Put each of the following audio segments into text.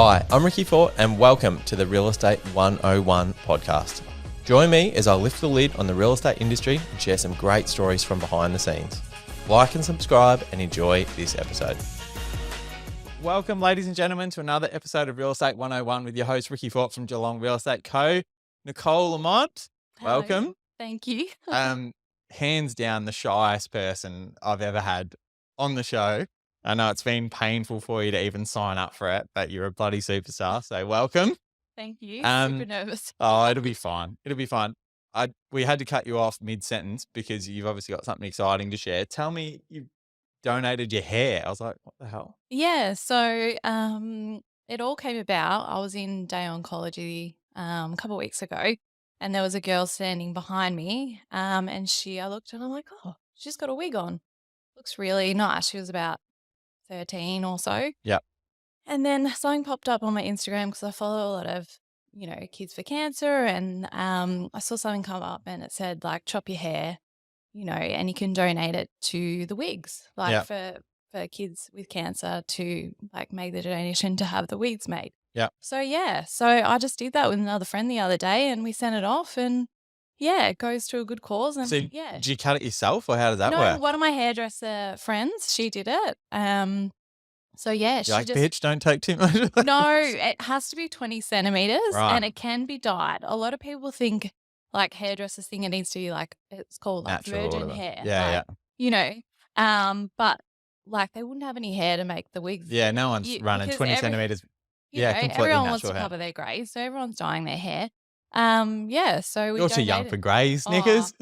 Hi, I'm Ricky Fort and welcome to the Real Estate 101 podcast. Join me as I lift the lid on the real estate industry and share some great stories from behind the scenes. Like and subscribe and enjoy this episode. Welcome, ladies and gentlemen, to another episode of Real Estate 101 with your host, Ricky Fort from Geelong Real Estate Co. Nicole Lamont, Hello. welcome. Thank you. Hands down the shyest person I've ever had on the show. I know it's been painful for you to even sign up for it, but you're a bloody superstar, so welcome. Thank you. Super nervous. Oh, it'll be fine. It'll be fine. We had to cut you off mid-sentence because you've obviously got something exciting to share. Tell me you donated your hair. I was like, what the hell? Yeah. So it all came about. I was in day oncology a couple of weeks ago, and there was a girl standing behind me. And I looked and I'm like, oh, she's got a wig on. Looks really nice. She was about 13 or so. Yep. And then something popped up on my Instagram because I follow a lot of, Kids for Cancer. And I saw something come up and it said, like, chop your hair, and you can donate it to the Wigs, like Yep. for kids with cancer to, like, make the donation to have the wigs made. Yeah. So I just did that with another friend the other day and we sent it off and, it goes to a good cause. And So did you cut it yourself or how does that no, work? one of my hairdresser friends, she did it. So You're she like, just bitch, don't take too much. no, it has to be 20 centimeters Right. and it can be dyed. A lot of people think, like, hairdressers think it needs to be like, it's called like Natural or virgin whatever. hair. Yeah, But like they wouldn't have any hair to make the wigs. yeah. No one's running because 20 centimeters. Yeah, Completely everyone wants to natural hair. cover their greys, so everyone's dyeing their hair. So we You're too young donated. for greys, Oh, knickers.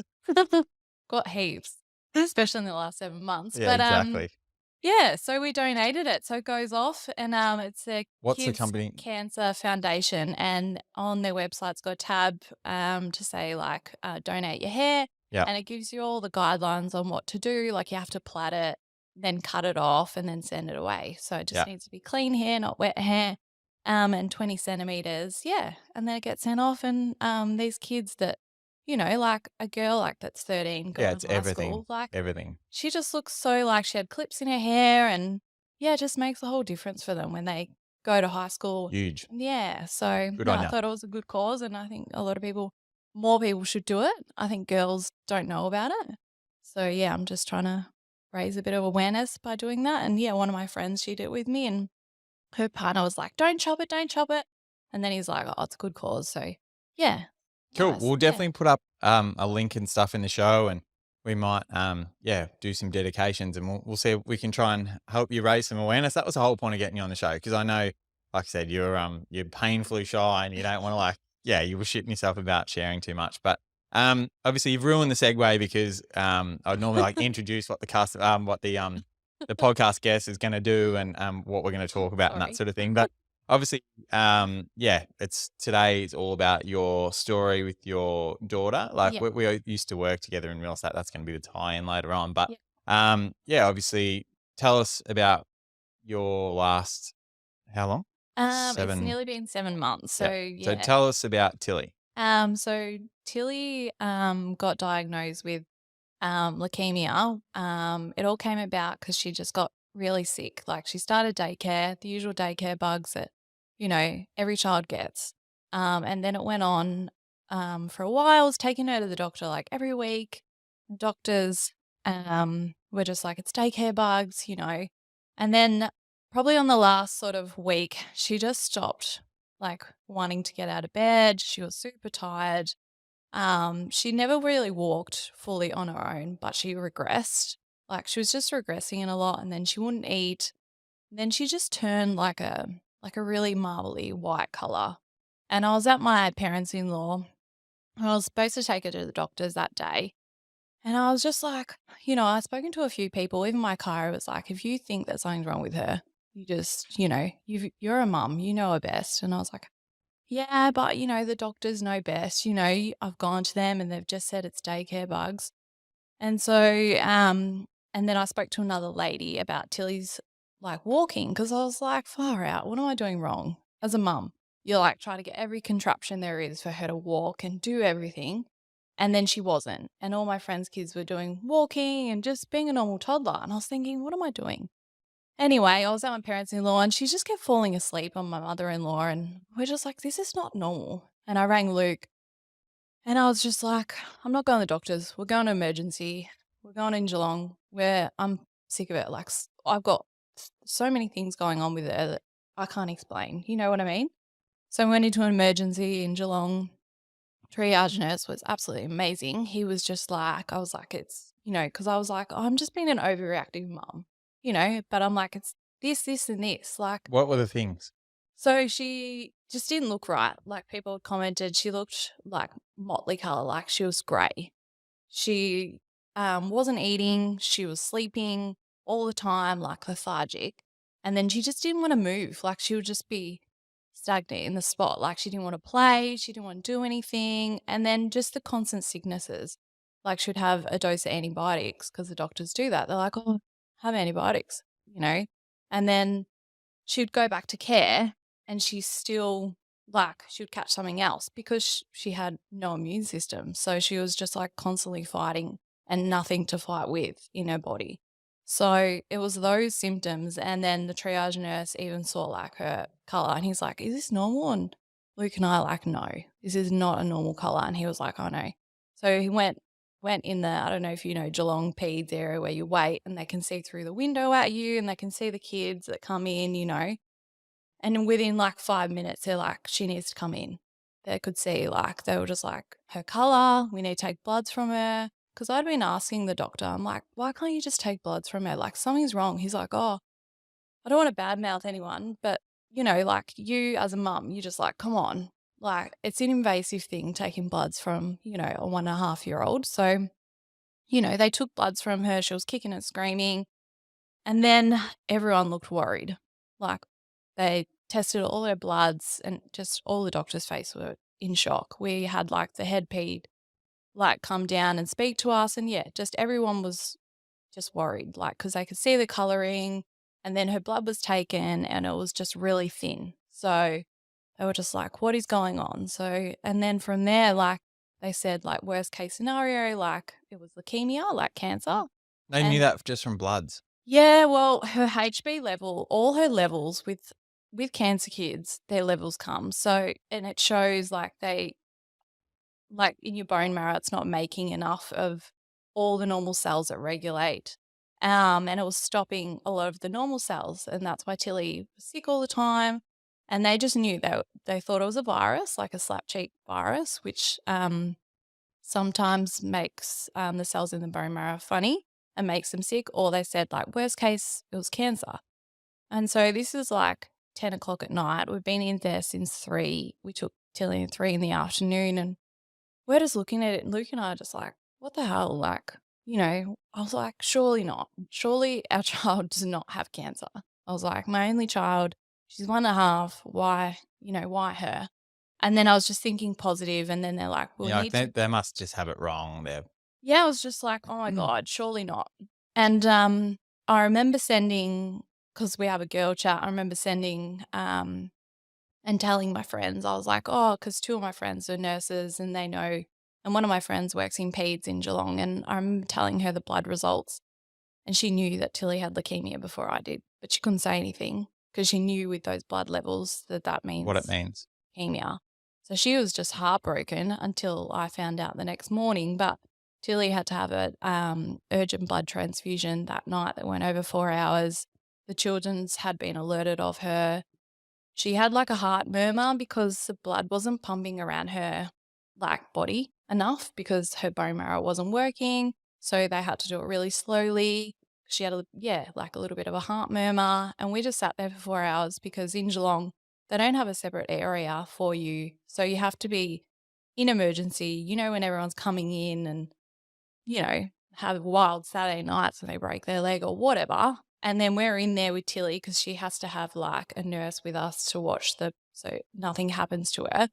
got heaps, especially in the last 7 months. Yeah, But exactly. so we donated it. So it goes off and it's a What's the Kids company? Cancer Foundation, and on their website it's got a tab to say, like, donate your hair. Yeah. And it gives you all the guidelines on what to do. Like, you have to plait it, then cut it off and then send it away. So it just Yeah. needs to be clean hair, not wet hair. And 20 centimeters. Yeah. And then it gets sent off and these kids that, like a girl like that's 13 going Yeah, it's to high everything. school, like, Everything. she just looks so like she had clips in her hair and it just makes a whole difference for them when they go to high school. Huge. Yeah. So Good on I ya. thought it was a good cause and I think a lot of more people should do it. I think girls don't know about it. So I'm just trying to raise a bit of awareness by doing that. And one of my friends, she did it with me and her partner was like, don't chop it, don't chop it. And then he's like, oh, it's a good cause. So Cool. nice. We'll definitely put up a link and stuff in the show, and we might do some dedications, and we'll see if we can try and help you raise some awareness. That was the whole point of getting you on the show, because I know, like I said, you're painfully shy and you don't want to you were shitting yourself about sharing too much. But obviously you've ruined the segue because I'd normally introduce what the podcast guest is going to do and what we're going to talk about and that Sorry. sort of thing. But obviously, it's all about your story with your daughter. Like Yeah. we used to work together in real estate. That's going to be the tie-in later on. But Yeah. obviously, tell us about your last. How long? It's nearly been 7 months. So So tell us about Tilly. So Tilly got diagnosed with leukemia. It all came about because she just got really sick. Like, she started daycare, the usual daycare bugs that, every child gets. And then it went on for a while. I was taking her to the doctor like every week. Doctors were just like, it's daycare bugs, And then probably on the last sort of week, she just stopped, like, wanting to get out of bed. She was super tired. She never really walked fully on her own, but she regressed. Like, she was just regressing in a lot, and then she wouldn't eat. Then she just turned like a really marbly white color. And I was at my parents-in-law. I was supposed to take her to the doctors that day. And I was just like, I've spoken to a few people, even my chiro was like, if you think that something's wrong with her, you just, you're a mum, you know her best. And I was like, yeah, but, the doctors know best. I've gone to them and they've just said it's daycare bugs. And so, and then I spoke to another lady about Tilly's, like, walking, because I was like, far out, what am I doing wrong as a mum? You're like trying to get every contraption there is for her to walk and do everything. And then she wasn't. And all my friends' kids were doing walking and just being a normal toddler. And I was thinking, what am I doing? Anyway, I was at my parents-in-law and she just kept falling asleep on my mother-in-law, and we're just like, "This is not normal." And I rang Luke and I was just like, "I'm not going to the doctors. We're going to emergency. We're going in Geelong, where I'm sick of it." Like, I've got so many things going on with it that I can't explain. You know what I mean? So I went into an emergency in Geelong. Triage nurse was absolutely amazing. He was just like, I was like, it's, because I was like, "Oh, I'm just being an overreactive mum, but I'm like, it's this, and this. Like, What were the things? so she just didn't look right. Like, people had commented, she looked like motley color, like she was grey. She wasn't eating, she was sleeping all the time, like lethargic. And then she just didn't want to move. Like, she would just be stagnant in the spot. Like, she didn't want to play, she didn't want to do anything. And then just the constant sicknesses. Like, she'd have a dose of antibiotics because the doctors do that. They're like, "Oh, have antibiotics, you know? And then she'd go back to care and she's still like, she would catch something else because she had no immune system. So she was just like constantly fighting and nothing to fight with in her body. So it was those symptoms. And then the triage nurse even saw like her color and he's like, "Is this normal?" And Luke and I are like, "No, this is not a normal color." And he was like, "Oh no." So he went in the, I don't know if you know, Geelong Peds area where you wait and they can see through the window at you and they can see the kids that come in. And within like 5 minutes, they're like, "She needs to come in." They could see, like, they were just like, "Her color, we need to take bloods from her." Because I'd been asking the doctor, I'm like, "Why can't you just take bloods from her? Like, something's wrong." He's like, "Oh, I don't want to badmouth anyone, but, like, you as a mum, you just like, come on. Like, it's an invasive thing taking bloods from, a 1.5-year-old." So, they took bloods from her. She was kicking and screaming. And then everyone looked worried. Like, they tested all their bloods and just all the doctors' face were in shock. We had like the head pede like come down and speak to us, and yeah, just everyone was just worried, like, because they could see the colouring, and then her blood was taken and it was just really thin. So they were just like, "What is going on?" So, and then from there, like, they said, like, worst case scenario, like, it was leukemia, like cancer. They knew And that just from bloods. yeah, well, her HB level, all her levels with cancer kids, their levels come. So, and it shows like like in your bone marrow, it's not making enough of all the normal cells that regulate. And it was stopping a lot of the normal cells. And that's why Tilly was sick all the time. And they just knew they thought it was a virus, like a slap cheek virus, which sometimes makes the cells in the bone marrow funny and makes them sick. Or they said, like, worst case, it was cancer. And so this is like 10 o'clock at night. We've been in there since 3. We took Tilly at 3 in the afternoon and we're just looking at it. And Luke and I are just like, what the hell? Like, I was like, surely not. Surely our child does not have cancer. I was like, my only child, she's 1.5. Why, why her? And then I was just thinking positive, and then they're like, "We'll Yeah, like need to." they must just have it wrong. They're Yeah, I was just like, "Oh my god, surely not." And, I remember sending, because we have a girl chat, I remember sending, and telling my friends, I was like, "Oh," because 2 of my friends are nurses and they know, and one of my friends works in peds in Geelong, and I remember telling her the blood results, and she knew that Tilly had leukemia before I did, but she couldn't say anything because she knew with those blood levels that that what it means means. leukemia. So she was just heartbroken until I found out the next morning. But Tilly had to have a urgent blood transfusion that night that went over 4 hours. The children's had been alerted of her. She had like a heart murmur because the blood wasn't pumping around her like body enough because her bone marrow wasn't working. So they had to do it really slowly. She had like a little bit of a heart murmur. And we just sat there for 4 hours because in Geelong, they don't have a separate area for you. So you have to be in emergency, when everyone's coming in and, have wild Saturday nights and they break their leg or whatever. And then we're in there with Tilly because she has to have like a nurse with us to watch so nothing happens to her.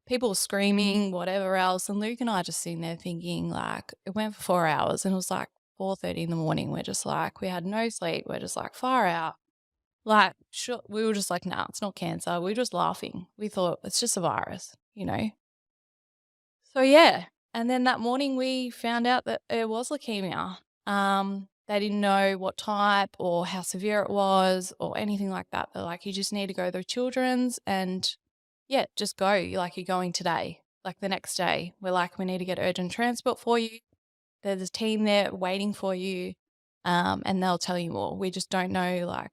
People screaming, whatever else. And Luke and I just sitting there thinking, like, it went for 4 hours and it was like 4:30 in the morning. We're just like, we had no sleep. We're just like, far out. Like, sure, we were just like, nah, it's not cancer. We were just laughing. We thought it's just a virus. So yeah. And then that morning we found out that it was leukemia. they didn't know what type or how severe it was or anything like that. They're like, "You just need to go to the children's and, yeah, just go. You're going today." Like, the next day, we're like, "We need to get urgent transport for you. There's a team there waiting for you, and they'll tell you more. We just don't know, like,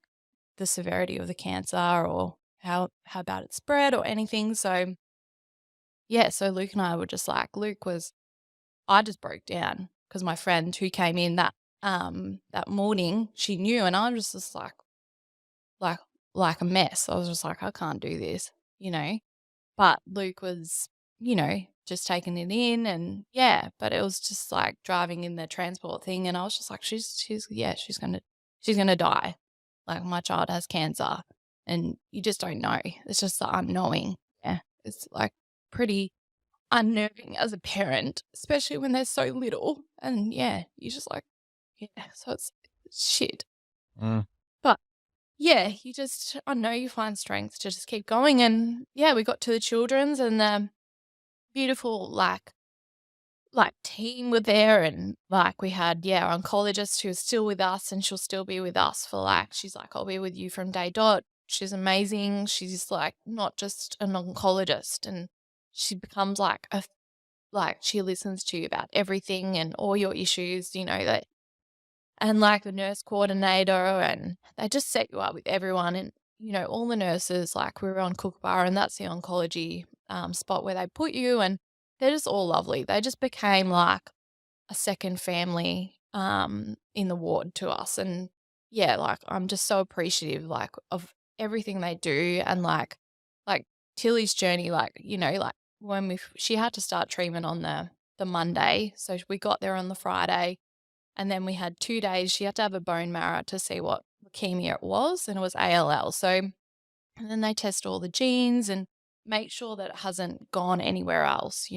the severity of the cancer or how bad it spread or anything." So, yeah, so Luke and I were just like Luke was I just broke down because my friend who came in that morning, she knew, and I was just like like a mess. I was just like, "I can't do this," you know? But Luke was, just taking it in and yeah, but it was just like driving in the transport thing and I was just like, she's yeah, she's gonna die. Like, my child has cancer and you just don't know. It's just the unknowing. Yeah. It's like pretty unnerving as a parent, especially when they're so little. And yeah, you just like, yeah, so it's shit. Mm. But yeah, I know you find strength to just keep going. And yeah, we got to the children's and the beautiful like team were there and like we had, yeah, our oncologist who's still with us and she'll still be with us for like, she's like, "I'll be with you from day dot." She's amazing. She's like not just an oncologist and she becomes like like she listens to you about everything and all your issues, that and like the nurse coordinator and they just set you up with everyone and all the nurses like we were on Kookaburra and that's the oncology spot where they put you and they're just all lovely. They just became like a second family in the ward to us and yeah, like I'm just so appreciative like of everything they do and like Tilly's journey like like when she had to start treatment on the Monday, so we got there on the Friday and then we had 2 days. She had to have a bone marrow to see what leukemia it was, and it was ALL. So and then they test all the genes and make sure that it hasn't gone anywhere else.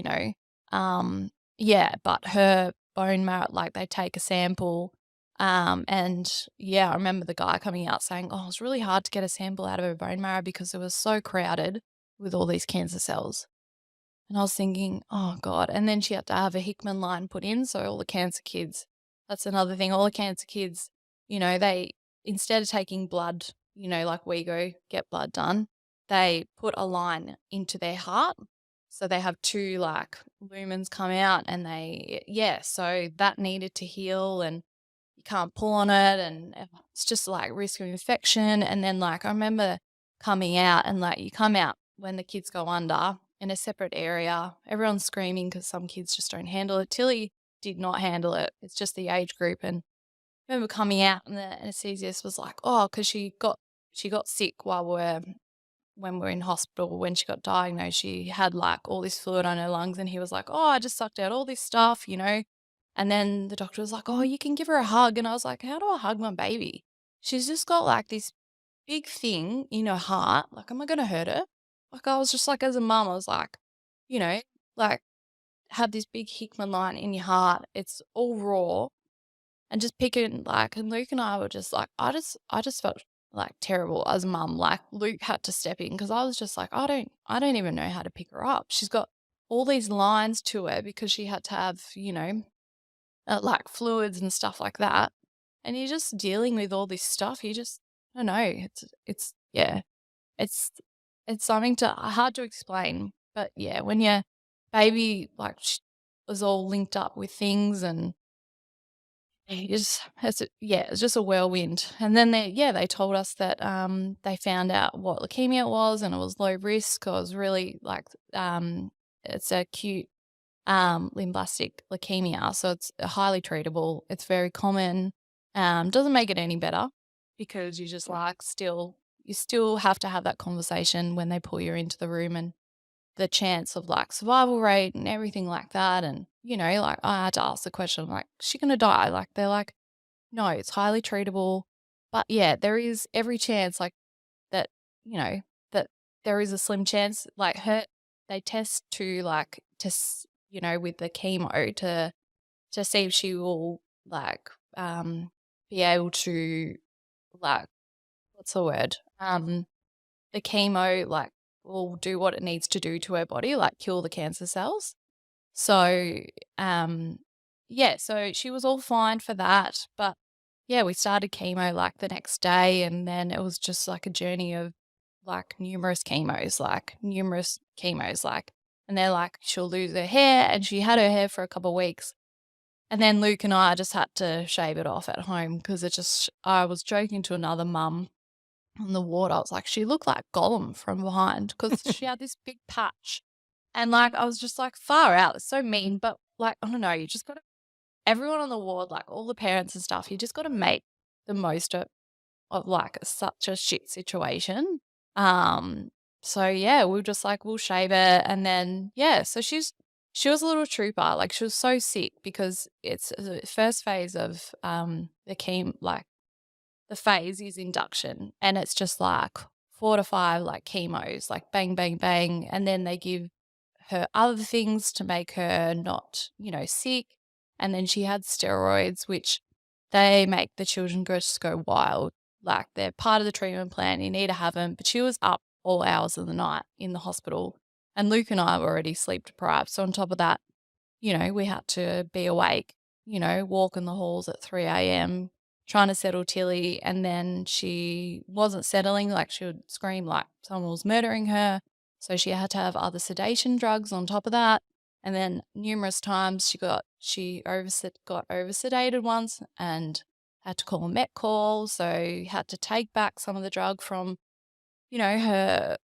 Um, yeah, but her bone marrow, like, they take a sample, and, yeah, I remember the guy coming out saying, "Oh, it's really hard to get a sample out of her bone marrow because it was so crowded with all these cancer cells." And I was thinking, "Oh god," and then she had to have a Hickman line put in, so all the cancer kids that's another thing, all the cancer kids, they instead of taking blood, like we go get blood done, they put a line into their heart. So they have 2, like, lumens come out and so that needed to heal and you can't pull on it and it's just, like, risk of infection, and then, like, I remember coming out and, like, you come out when the kids go under in a separate area. Everyone's screaming because some kids just don't handle it. Tilly did not handle it. It's just the age group, and I remember coming out and the anesthesiast was like, "Oh," because she got sick when we're in hospital, when she got diagnosed, she had, like, all this fluid on her lungs, and he was like, "Oh, I just sucked out all this stuff." And then the doctor was like, "Oh, you can give her a hug." And I was like, "How do I hug my baby? She's just got, like, this big thing in her heart. Like, am I gonna hurt her?" Like, I was just like, as a mum, I was like, you know, like, have this big Hickman line in your heart. It's all raw and just picking like and Luke and I were just like I just felt like terrible as a mum. Like, Luke had to step in because I was just like, I don't even know how to pick her up. She's got all these lines to her because she had to have, like fluids and stuff like that. And you're just dealing with all this stuff. You just I don't know. It's yeah. It's it's something to hard to explain. But yeah, when your baby like was all linked up with things and it's just a whirlwind. And then they told us that, they found out what leukemia it was and it was low risk. It was really like, it's acute, lymphoblastic leukemia, so it's highly treatable. It's very common. Doesn't make it any better because you just like you still have to have that conversation when they pull you into the room and the chance of like survival rate and everything like that. And, like I had to ask the question, like, is she gonna die? Like they're like, no, it's highly treatable. But yeah, there is every chance like that, you know, that there is a slim chance like they test to like with the chemo to see if she will like be able to like what's the word? The chemo like will do what it needs to do to her body, like kill the cancer cells. So, yeah, so she was all fine for that, but yeah, we started chemo, like, the next day, and then it was just, like, a journey of, like, numerous chemos, like, and they're like, "She'll lose her hair," and she had her hair for a couple of weeks, and then Luke and I just had to shave it off at home because it just I was joking to another mum on the ward, I was like, "She looked like Gollum from behind because she had this big patch," and, like, I was just like, "Far out, it's so mean," but, like, I don't know, you just gotta everyone on the ward, like, all the parents and stuff, you just gotta make the most of, like, such a shit situation. Um, so, yeah, we were just like, "We'll shave it," and then, yeah, so she was a little trooper, like, she was so sick because it's the first phase of, the phase is induction, and it's just, like, 4 to 5, like, chemos, like, bang, bang, bang, and then they give her other things to make her not, sick, and then she had steroids, which they make the children just go wild. Like, they're part of the treatment plan, you need to have them, but she was up all hours of the night in the hospital, and Luke and I were already sleep deprived, so on top of that, we had to be awake, walk in the halls at 3 a.m., trying to settle Tilly. And then she wasn't settling, like she would scream like someone was murdering her. So she had to have other sedation drugs on top of that. And then numerous times got over sedated once and had to call a met call. So had to take back some of the drug from her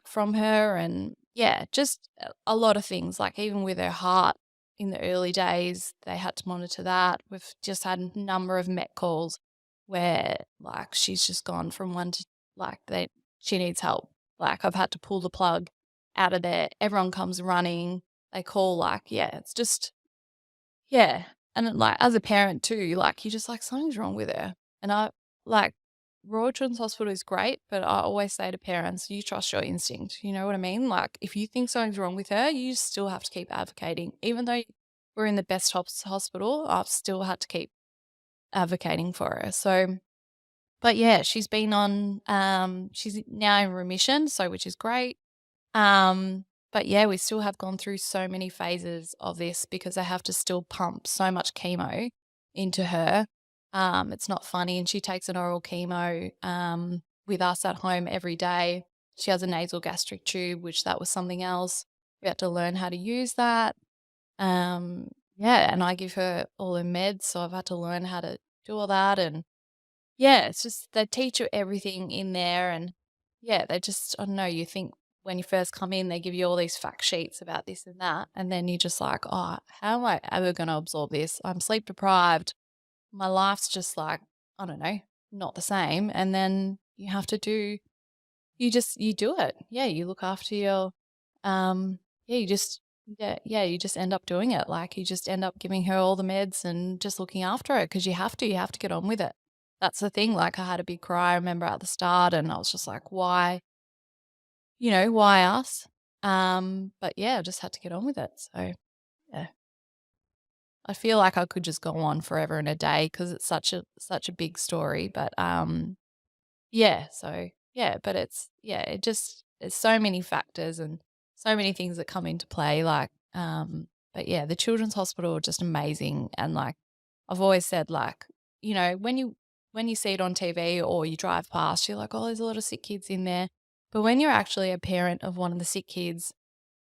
from her and yeah, just a lot of things, like even with her heart in the early days, they had to monitor that. We've just had a number of met calls where like she's just gone from one to like they she needs help. Like I've had to pull the plug out of there. Everyone comes running. They call like, yeah, it's just yeah, and then, like, as a parent too, like, you're just like, "Something's wrong with her." And I like, Royal Children's Hospital is great, but I always say to parents, "You trust your instinct." You know what I mean? Like, if you think something's wrong with her, you still have to keep advocating. Even though we're in the best hospital, I've still had to keep advocating for her. So but yeah, she's now in remission, so which is great. But yeah, we still have gone through so many phases of this because I have to still pump so much chemo into her. It's not funny. And she takes an oral chemo with us at home every day. She has a nasal gastric tube, which that was something else. We had to learn how to use that. Um, yeah, and I give her all her meds, so I've had to learn how to do all that. And yeah, it's just they teach you everything in there and yeah, they just I don't know, you think when you first come in, they give you all these fact sheets about this and that, and then you're just like, "Oh, how am I ever gonna absorb this? I'm sleep deprived. My life's just like, I don't know, not the same." And then you have to do you do it. Yeah, you look after your yeah, you just end up doing it. Like you just end up giving her all the meds and just looking after her because you have to get on with it. That's the thing. Like I had a big cry, I remember at the start and I was just like, why, why us? But yeah, I just had to get on with it. So yeah. I feel like I could just go on forever and a day because it's such a big story. But yeah, so yeah, but it just there's so many factors and so many things that come into play, like, but yeah, the children's hospital are just amazing, and, like, I've always said, like, when you see it on TV or you drive past, you're like, "Oh, there's a lot of sick kids in there," but when you're actually a parent of one of the sick kids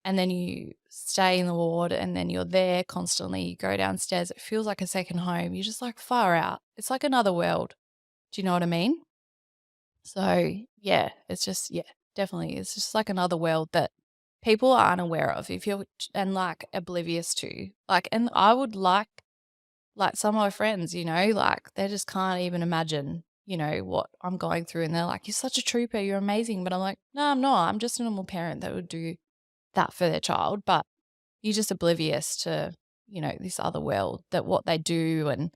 and then you stay in the ward and then you're there constantly, you go downstairs, it feels like a second home, you're just, like, far out. It's like another world. Do you know what I mean? So, yeah, it's just yeah, definitely. It's just like another world that people are unaware of if you're and like oblivious to. Like and I would like some of my friends, like they just can't even imagine, what I'm going through and they're like, "You're such a trooper, you're amazing." But I'm like, "No, I'm not. I'm just a normal parent that would do that for their child." But you're just oblivious to, this other world that what they do and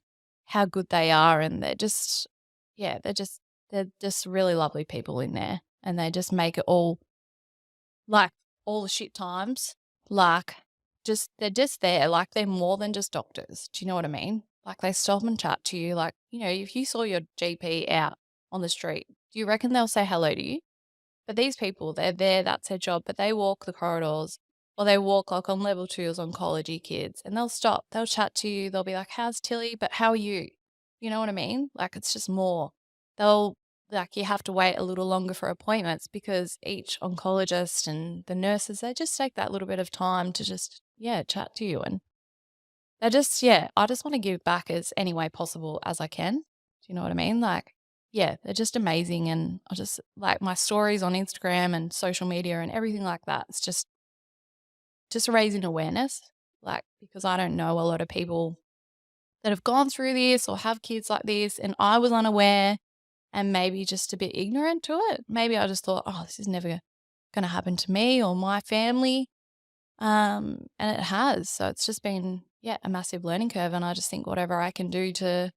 how good they are and yeah, they're just really lovely people in there and they just make it all like all the shit times like just they're just there like they're more than just doctors. Do you know what I mean? Like they stop and chat to you like, if you saw your GP out on the street, do you reckon they'll say hello to you? But these people, they're there, that's their job, but they walk the corridors or they walk like on level 2's oncology kids and they'll stop, they'll chat to you, they'll be like, "How's Tilly? But how are you?" You know what I mean? Like, it's just more. They'll like, you have to wait a little longer for appointments because each oncologist and the nurses, they just take that little bit of time to just, yeah, chat to you. And they just, yeah, I just want to give back as any way possible as I can. Do you know what I mean? Like, yeah, they're just amazing. And I just like my stories on Instagram and social media and everything like that. It's just raising awareness, like, because I don't know a lot of people that have gone through this or have kids like this, and I was unaware and maybe just a bit ignorant to it. Maybe I just thought, "Oh, this is never gonna happen to me or my family," and it has. So it's just been, yeah, a massive learning curve, and I just think whatever I can do to,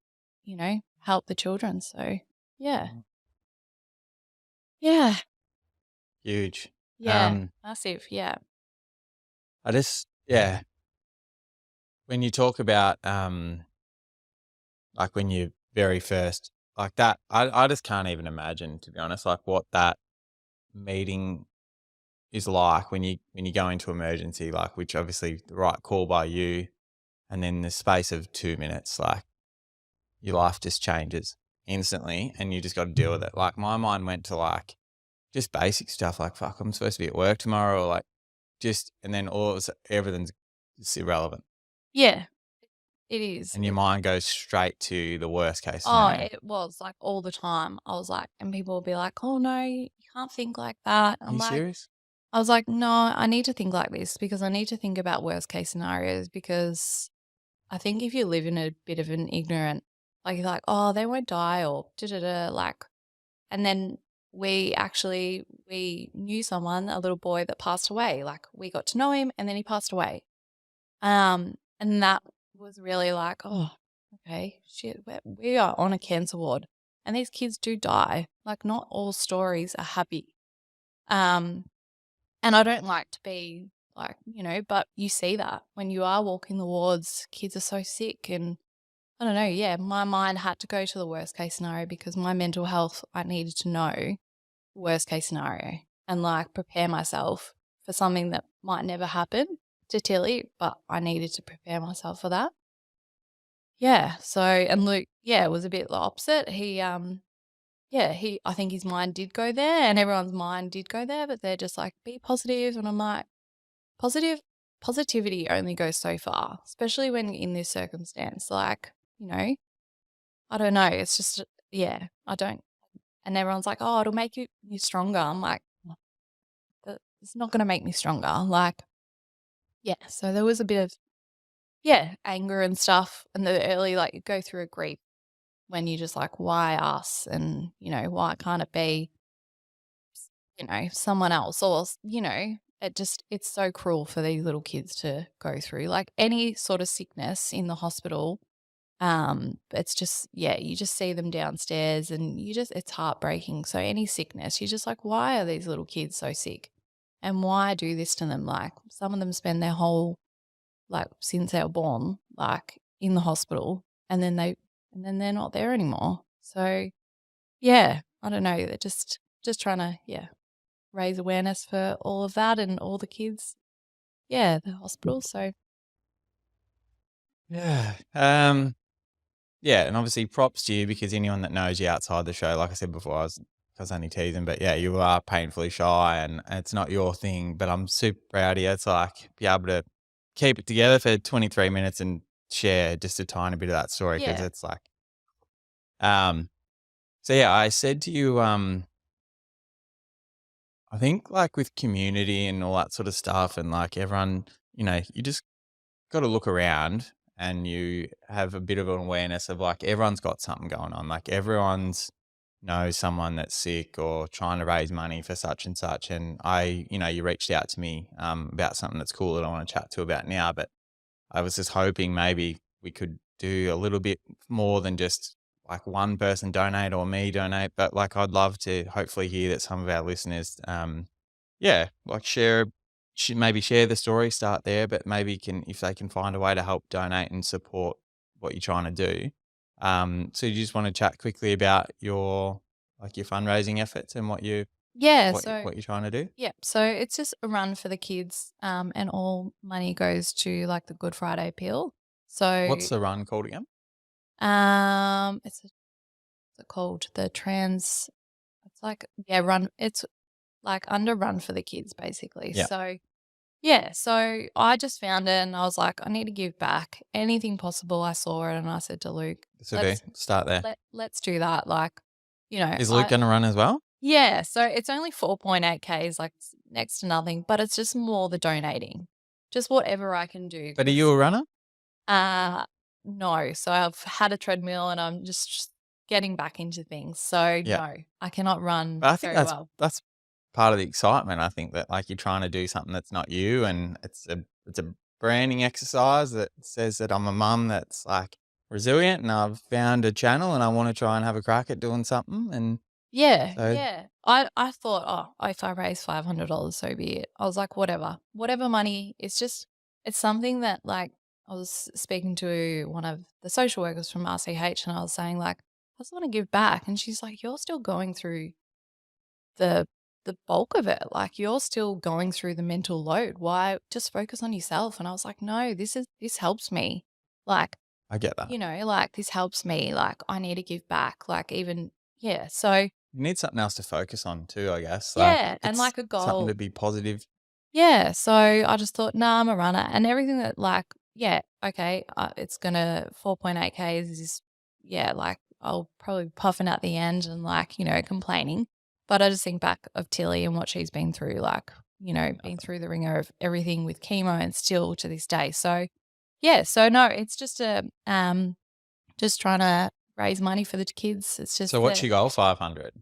help the children. So, yeah. Mhm. Yeah. Huge. Yeah. Massive. Yeah. I just yeah, when you talk about, like, when you very first like that, I just can't even imagine, to be honest, like, what that meeting is like when you go into emergency, like, which obviously the right call by you, and then the space of 2 minutes, like, your life just changes instantly, and you just gotta deal with it. Like, my mind went to, like, just basic stuff like, "Fuck, I'm supposed to be at work tomorrow," or, like, just and then all of a everything's just irrelevant, Yeah. It is. and your mind goes straight to the worst case Oh, scenario. it was, like, all the time. I was like and people would be like, "Oh, no, you can't think like that." Are you serious? I was like, "No, I need to think like this because I need to think about worst case scenarios because I think if you live in a bit of an ignorant like, you're like, "Oh, they won't die," or da da da, like and then we knew someone, a little boy that passed away, like, we got to know him and then he passed away. And that was really like, "Oh, okay, shit, we are on a cancer ward, and these kids do die. Like, not all stories are happy." Um, and I don't like to be like, but you see that when you are walking the wards, kids are so sick, and I don't know. Yeah, my mind had to go to the worst case scenario because my mental health, I needed to know worst case scenario and like prepare myself for something that might never happen to Tilly, but I needed to prepare myself for that. Yeah. So, and Luke, yeah, was a bit the opposite. Yeah, I think his mind did go there and everyone's mind did go there, but they're just like, be positive. And I'm like, positive, positivity only goes so far, especially when in this circumstance. Like, I don't know. It's just, yeah, I don't. And everyone's like, oh, it'll make you stronger. I'm like, "No, it's not going to make me stronger." Like, yeah. So there was a bit of, yeah, anger and stuff. And the early, like, you go through a grief when you just like, why us? And, why can't it be, someone else? Or, it's so cruel for these little kids to go through. Like any sort of sickness in the hospital, it's just, yeah, you just see them downstairs and it's heartbreaking. So any sickness, you're just like, why are these little kids so sick? And why do this to them? Like some of them spend their whole like since they were born, like in the hospital and then they're not there anymore. So yeah, I don't know. They're just trying to, yeah, raise awareness for all of that and all the kids. Yeah, the hospital. So Yeah. Yeah, and obviously props to you because anyone that knows you outside the show, like I said before, I was only teasing, but yeah, you are painfully shy and it's not your thing. But I'm super proud of you. It's like be able to keep it together for 23 minutes and share just a tiny bit of that story because yeah. it's like, um, so yeah, I said to you, I think like with community and all that sort of stuff, and like everyone, you just got to look around and you have a bit of an awareness of like everyone's got something going on. Like everyone's knows someone that's sick or trying to raise money for such and such. And you reached out to me about something that's cool that I want to chat to about now. But I was just hoping maybe we could do a little bit more than just like one person donate or me donate. But like I'd love to hopefully hear that some of our listeners, yeah, like maybe share the story, start there, but maybe can if they can find a way to help donate and support what you're trying to do. So you just want to chat quickly about your fundraising efforts and Yeah. what So what you're trying to do. yeah, so it's just a run for the kids, and all money goes to like the Good Friday appeal. So What's the run called again? What's it called? The trans it's like yeah, run it's like under Run for the Kids, basically. Yeah. So, yeah, so I just found it and I was like, "I need to give back anything possible." I saw it and I said to Luke, So do "Let's start there. let's do that." Like, Is Luke I gonna run as well? yeah, so it's only 4.8 Ks, like, it's next to nothing, but it's just more the donating. Just whatever I can do But are you 'cause, a runner? uh, no, so I've had a treadmill and I'm just getting back into things. So, Yeah. no, I cannot run But I think very well. that's part of the excitement. I think that, like, you're trying to do something that's not you, and it's a branding exercise that says that I'm a mum that's, like, resilient, and I've found a channel, and I wanna try and have a crack at doing something, and Yeah, so yeah. I thought, "Oh, if I raise $500, so be it." I was like, "Whatever. Whatever money." It's something that, like, I was speaking to one of the social workers from RCH, and I was saying, like, "I just wanna give back." And she's like, "You're still going through the the bulk of it. Like, you're still going through the mental load. Why just focus on yourself?" And I was like, "No, this helps me." Like, I get that. like, this helps me. Like, I need to give back. Like, even yeah. So You need something else to focus on too, I guess, like, yeah, and it's like a something to goal. be positive. Yeah, so I just thought, "Nah, I'm a runner," and everything that like yeah, okay, it's gonna 4.8 Ks is yeah, like, I'll probably be puffing at the end and, like, complaining, but I just think back of Tilly and what she's been through, like, been through the ringer of everything with chemo and still to this day, so yeah, so no, it's just trying to raise money for the kids, it's So just what's that your goal? 500?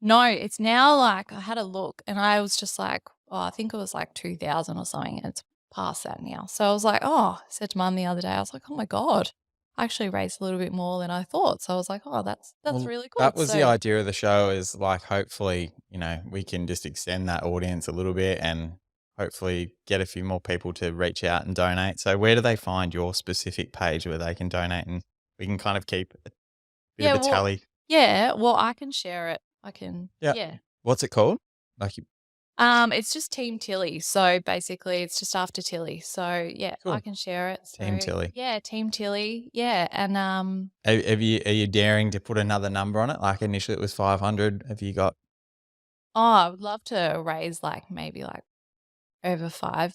no, it's now like I had a look and I was just like, oh, I think it was like 2,000 or something, and it's past that now. So I was like, oh, I said to mum the other day, I was like, oh my God, I actually raised a little bit more than I thought. So I was like, oh, that's Well, really that good. was the So idea of the show, is, like, hopefully, we can just extend that audience a little bit and hopefully get a few more people to reach out and donate. So where do they find your specific page where they can donate, and we can kind of keep a bit of yeah, a well tally? yeah, well I can share it. I can Yeah. yeah. What's it called? Like, you It's just Team Tilly. So basically it's just after Tilly. So yeah, I cool. can share it. Team So Tilly. yeah, Team Tilly. Yeah. And Are you daring to put another number on it? Like, initially it was 500. Have you got oh, I would love to raise like maybe like over 5.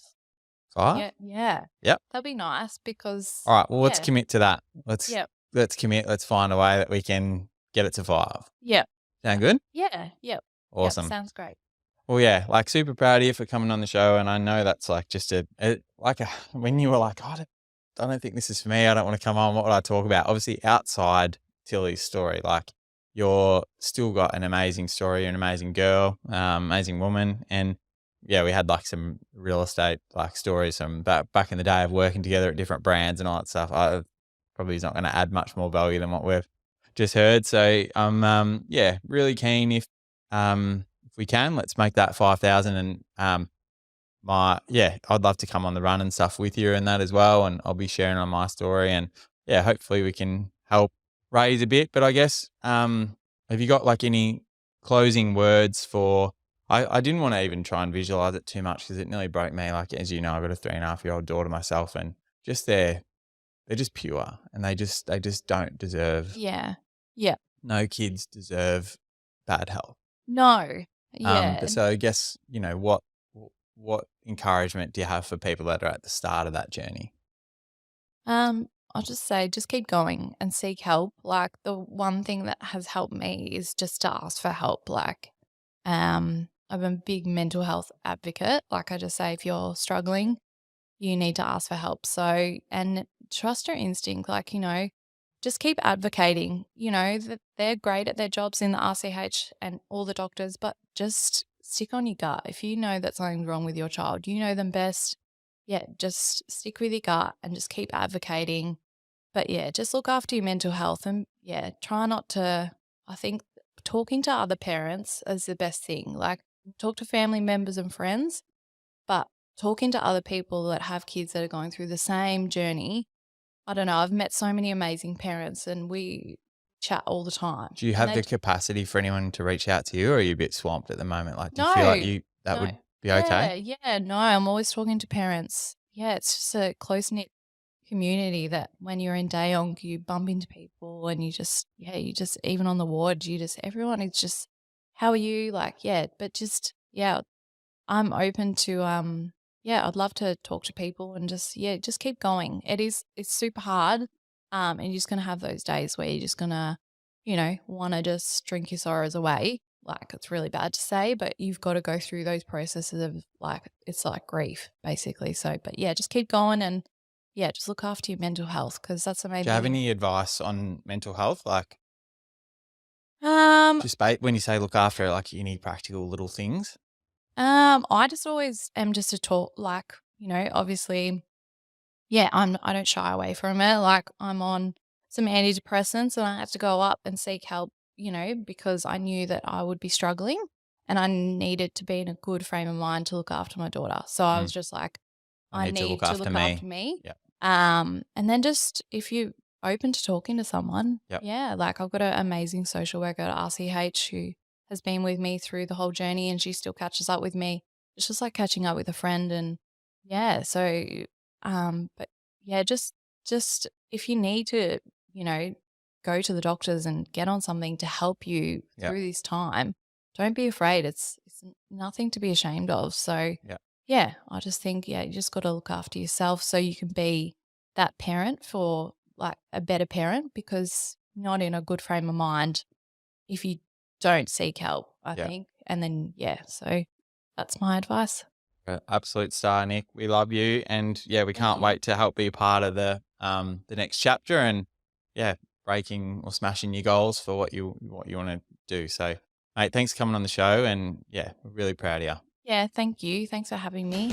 5? Yeah, yeah. Yep. That'd be nice because Alright, well, let's yeah, commit to that. yep, Let's commit. Let's find a way that we can get it to 5. yep, Sound good? yeah, yep, yep, Awesome. sounds great. Well, yeah, like, super proud of you for coming on the show, and I know that's, like, just when you were like, I don't think this is for me, I don't wanna come on, what would I talk about? Obviously, outside Tilly's story, like, you're still got an amazing story, you're an amazing girl, amazing woman, and, yeah, we had, like, some real estate, like, stories from back in the day of working together at different brands and all that stuff. I probably is not gonna add much more value than what we've just heard, so I'm, yeah, really keen if we can, let's make that 5,000, and, I'd love to come on the run and stuff with you and that as well, and I'll be sharing on my story, and, yeah, hopefully we can help raise a bit, but I guess, have you got, like, any closing words for I didn't wanna even try and visualize it too much because it nearly broke me, like, as you know, I've got a 3.5-year-old daughter myself, and just they're just pure, and they just don't deserve Yeah, yeah. no kids deserve bad health. No, yeah, But so I guess, what encouragement do you have for people that are at the start of that journey? I'll just say just keep going and seek help. Like, the one thing that has helped me is just to ask for help, like, I'm a big mental health advocate, like, I just say if you're struggling you need to ask for help. So, and trust your instinct. Like, just keep advocating. That they're great at their jobs in the RCH and all the doctors, but just stick on your gut. If you know that something's wrong with your child, you know them best. Yeah, just stick with your gut and just keep advocating. But yeah, just look after your mental health and yeah, try not to. I think talking to other parents is the best thing. Like, talk to family members and friends, but talking to other people that have kids that are going through the same journey, I don't know, I've met so many amazing parents and we chat all the time. Do you And have the capacity for anyone to reach out to you, or are you a bit swamped at the moment? Like, do you feel like no, you that no. would be okay? Yeah, yeah, no, I'm always talking to parents. Yeah, it's just a close knit community that when you're in Dayong, you bump into people and you just, yeah, you just, even on the ward, you just, everyone is just, how are you? Like, yeah, but just, yeah, I'm open to, yeah, I'd love to talk to people and just, yeah, just keep going. It's super hard. And you're just going to have those days where you're just going to, want to just drink your sorrows away. Like, it's really bad to say, but you've got to go through those processes of like, it's like grief basically. So, but yeah, just keep going and yeah, just look after your mental health because that's the main Do you have thing. any advice on mental health? Like, Um, just when you say look after it, like any practical little things? I just always am just a talk, like, obviously, yeah, I don't shy away from it. Like, I'm on some antidepressants and I had to go up and seek help, because I knew that I would be struggling and I needed to be in a good frame of mind to look after my daughter. So I Mm, was just like, I I need to look need to after look after me. me. Yep. And then just if you open to talking to someone, Yep. yeah, like I've got an amazing social worker at RCH who has been with me through the whole journey and she still catches up with me. It's just like catching up with a friend and yeah, so but yeah, just if you need to, you know, go to the doctors and get on something to help you Yep. through this time, don't be afraid. It's nothing to be ashamed of. So Yep. yeah, I just think, yeah, you just got to look after yourself so you can be that parent for like a better parent because you're not in a good frame of mind if you don't seek help, I Yep. think. And then, yeah, so that's my advice. Absolute star, Nick. We love you, and yeah, we Thank can't you. wait to help be part of the next chapter, and yeah, breaking or smashing your goals for what you want to do. So, mate, thanks for coming on the show, and yeah, we're really proud of you. Yeah, thank you. Thanks for having me.